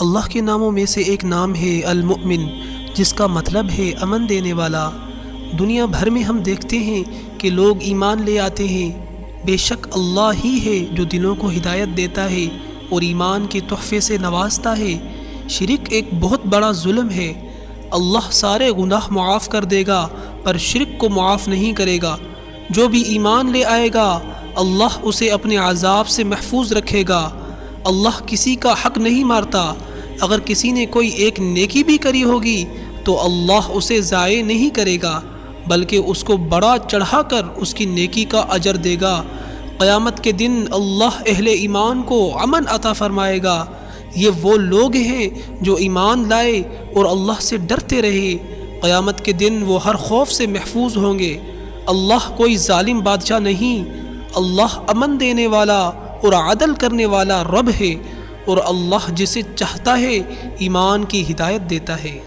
اللہ کے ناموں میں سے ایک نام ہے المؤمن، جس کا مطلب ہے امن دینے والا۔ دنیا بھر میں ہم دیکھتے ہیں کہ لوگ ایمان لے آتے ہیں، بے شک اللہ ہی ہے جو دلوں کو ہدایت دیتا ہے اور ایمان کے تحفے سے نوازتا ہے۔ شرک ایک بہت بڑا ظلم ہے۔ اللہ سارے گناہ معاف کر دے گا پر شرک کو معاف نہیں کرے گا۔ جو بھی ایمان لے آئے گا اللہ اسے اپنے عذاب سے محفوظ رکھے گا۔ اللہ کسی کا حق نہیں مارتا۔ اگر کسی نے کوئی ایک نیکی بھی کری ہوگی تو اللہ اسے ضائع نہیں کرے گا بلکہ اس کو بڑا چڑھا کر اس کی نیکی کا اجر دے گا۔ قیامت کے دن اللہ اہل ایمان کو امن عطا فرمائے گا۔ یہ وہ لوگ ہیں جو ایمان لائے اور اللہ سے ڈرتے رہے۔ قیامت کے دن وہ ہر خوف سے محفوظ ہوں گے۔ اللہ کوئی ظالم بادشاہ نہیں، اللہ امن دینے والا اور عدل کرنے والا رب ہے، اور اللہ جسے چاہتا ہے ایمان کی ہدایت دیتا ہے۔